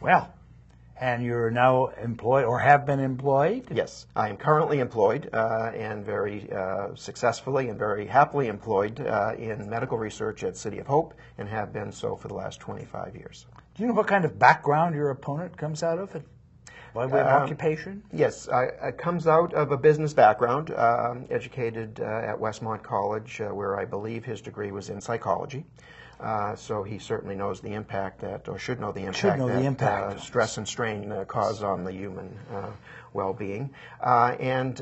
Well, and you're now employed or have been employed? Yes, I am currently employed and very successfully and very happily employed in medical research at City of Hope and have been so for the last 25 years. Do you know what kind of background your opponent comes out of? By way of occupation? Yes, it comes out of a business background, educated at Westmont College, where I believe his degree was in psychology. So he certainly knows the impact that, or should know the impact that stress and strain cause on the human well-being. Comes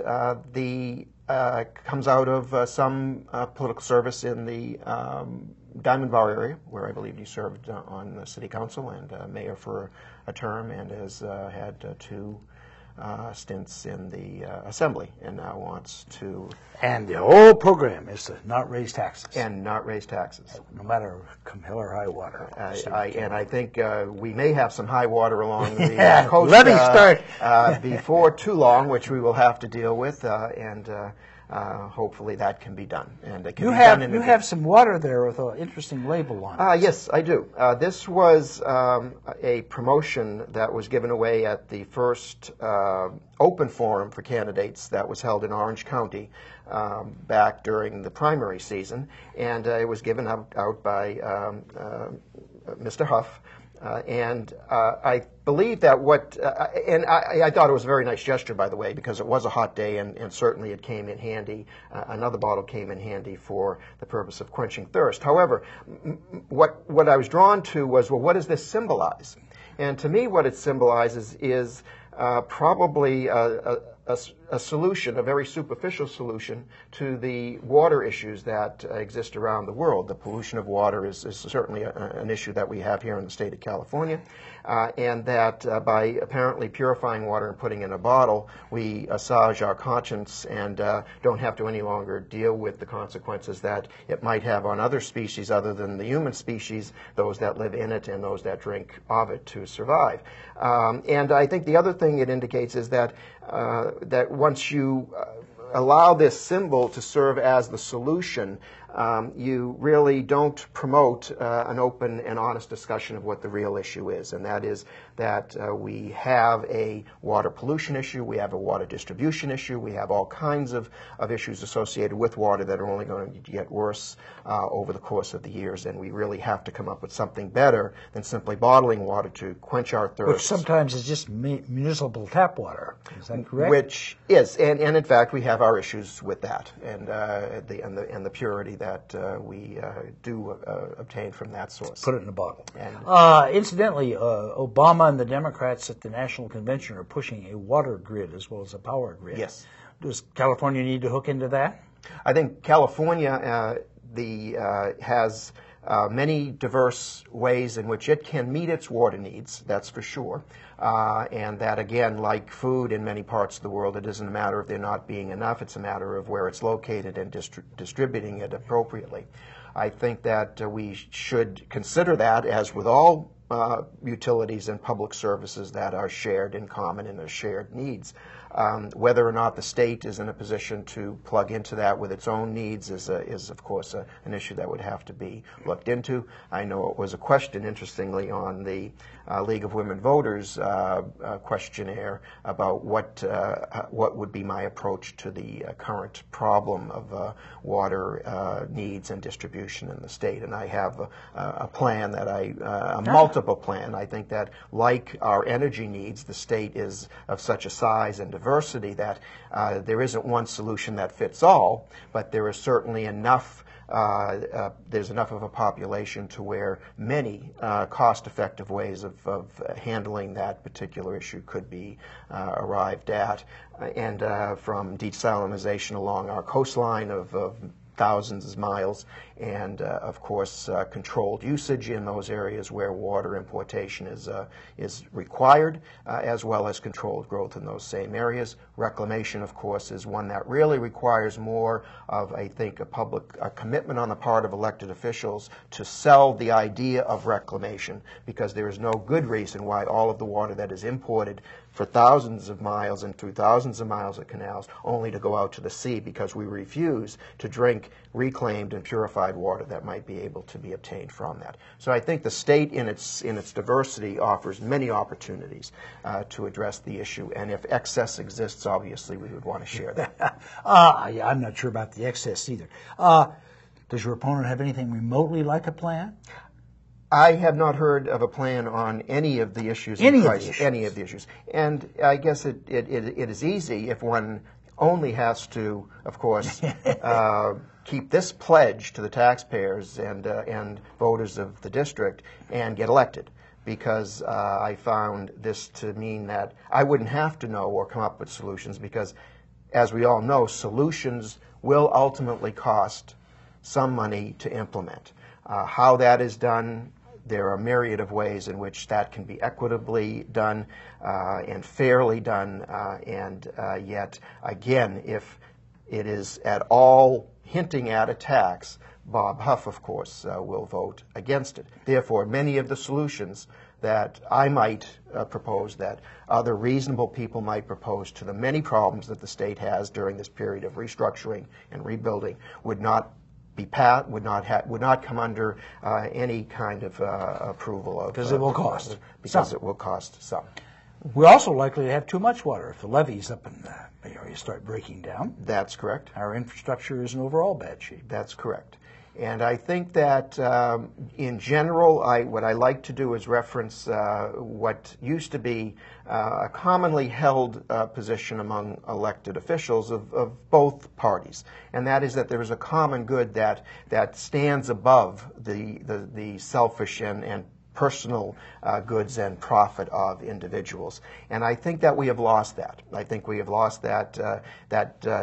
out of some political service in the Diamond Bar area, where I believe he served on the city council and mayor for a term, and has had two stints in the assembly, and now wants to... And the whole program is to not raise taxes. And not raise taxes. No matter come hell or high water. I think we may have some high water along the coast Let me start. Before too long, which we will have to deal with, and hopefully that can be done. And it can you be have done you have some water there with an interesting label on it. Yes, I do. This was a promotion that was given away at the first open forum for candidates that was held in Orange County back during the primary season, and it was given out by Mr. Huff. I believe that I thought it was a very nice gesture, by the way, because it was a hot day, and certainly it came in handy. Another bottle came in handy for the purpose of quenching thirst. However, what I was drawn to was, well, what does this symbolize? And to me, what it symbolizes is probably a solution, a very superficial solution to the water issues that exist around the world. The pollution of water is certainly an issue that we have here in the state of California, and that by apparently purifying water and putting it in a bottle, we assuage our conscience and don't have to any longer deal with the consequences that it might have on other species other than the human species, those that live in it and those that drink of it to survive. And I think the other thing it indicates is that that once you allow this symbol to serve as the solution, you really don't promote an open and honest discussion of what the real issue is, and that is that we have a water pollution issue, we have a water distribution issue, we have all kinds of issues associated with water that are only going to get worse over the course of the years, and we really have to come up with something better than simply bottling water to quench our thirst. Which sometimes is just municipal tap water, is that correct? Which is, and in fact we have our issues with that, and the purity that we do obtain from that source. Put it in a bottle. And, incidentally, Obama and the Democrats at the National Convention are pushing a water grid as well as a power grid. Yes. Does California need to hook into that? I think California has many diverse ways in which it can meet its water needs, that's for sure. And that, again, like food in many parts of the world, it isn't a matter of there not being enough, it's a matter of where it's located and distributing it appropriately. I think that we should consider that, as with all utilities and public services that are shared in common and are shared needs. Whether or not the state is in a position to plug into that with its own needs is of course, an issue that would have to be looked into. I know it was a question, interestingly, on the League of Women Voters questionnaire about what would be my approach to the current problem of water needs and distribution in the state. And I have a plan that a multiple plan. I think that, like our energy needs, the state is of such a size and diversity that there isn't one solution that fits all, but there is certainly enough there's enough of a population to where many cost-effective ways of handling that particular issue could be arrived at. And from desalinization along our coastline of thousands of miles, and of course controlled usage in those areas where water importation is required, as well as controlled growth in those same areas. Reclamation, of course, is one that really requires more of, I think, a commitment on the part of elected officials to sell the idea of reclamation, because there is no good reason why all of the water that is imported for thousands of miles and through thousands of miles of canals only to go out to the sea, because we refuse to drink like reclaimed and purified water that might be able to be obtained from that. So I think the state in its diversity offers many opportunities to address the issue, and if excess exists, obviously we would want to share that. Yeah, I'm not sure about the excess either. Does your opponent have anything remotely like a plan? I have not heard of a plan on any of the issues. Any of the issues. And I guess it is easy if one only has to, of course, keep this pledge to the taxpayers and voters of the district and get elected. Because I found this to mean that I wouldn't have to know or come up with solutions, because, as we all know, solutions will ultimately cost some money to implement. How that is done, there are a myriad of ways in which that can be equitably done and fairly done, and yet, again, if it is at all hinting at a tax, Bob Huff, of course, will vote against it. Therefore, many of the solutions that I might propose, that other reasonable people might propose to the many problems that the state has during this period of restructuring and rebuilding, would not would not come under any kind of approval of. Because it will cost. Because it will cost some. We're also likely to have too much water if the levees up in the area start breaking down. That's correct. Our infrastructure is in overall bad shape. That's correct. And I think that in general, what I like to do is reference what used to be a commonly held position among elected officials of both parties, and that is that there is a common good that stands above the selfish and personal goods and profit of individuals. And I think that we have lost that. I think we have lost that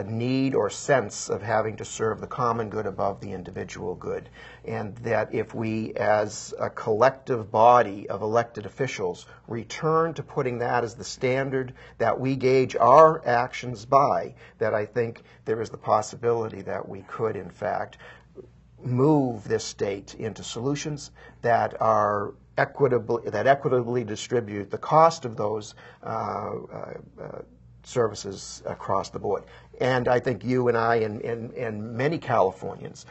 need or sense of having to serve the common good above the individual good. And that if we, as a collective body of elected officials, return to putting that as the standard that we gauge our actions by, that I think there is the possibility that we could, in fact, move this state into solutions that are equitably distribute the cost of those services across the board. And I think you and I and many Californians,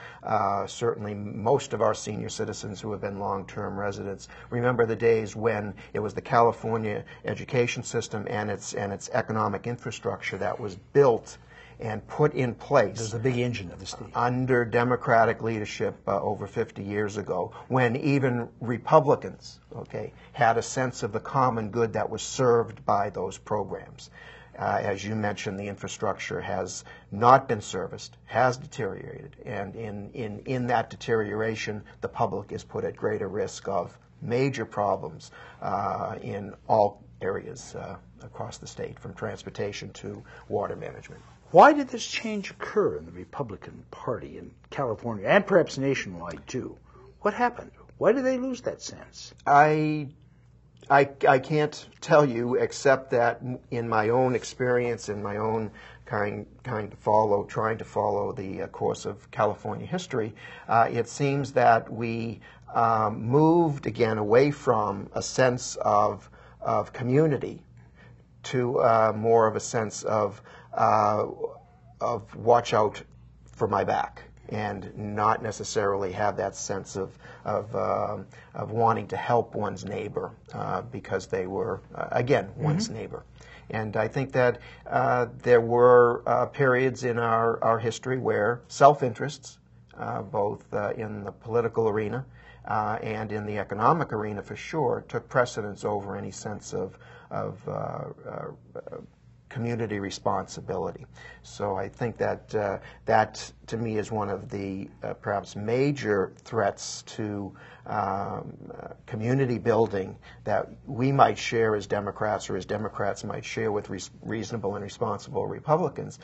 certainly most of our senior citizens who have been long-term residents, remember the days when it was the California education system and its economic infrastructure that was built and put in place. It was the big engine of the state. Under Democratic leadership over 50 years ago, when even Republicans, had a sense of the common good that was served by those programs. As you mentioned, the infrastructure has not been serviced, has deteriorated, and in that deterioration, the public is put at greater risk of major problems in all areas across the state, from transportation to water management. Why did this change occur in the Republican Party in California, and perhaps nationwide too? What happened? Why did they lose that sense? I can't tell you, except that in my own experience, in my own trying to follow the course of California history, it seems that we moved again away from a sense of community to more of a sense of watch out for my back, and not necessarily have that sense of wanting to help one's neighbor because they were, again, one's neighbor. And I think that there were periods in our history where self-interests, both in the political arena and in the economic arena for sure, took precedence over any sense of community responsibility. So I think that that, to me, is one of the perhaps major threats to community building that we might share as Democrats, or as Democrats might share with reasonable and responsible Republicans,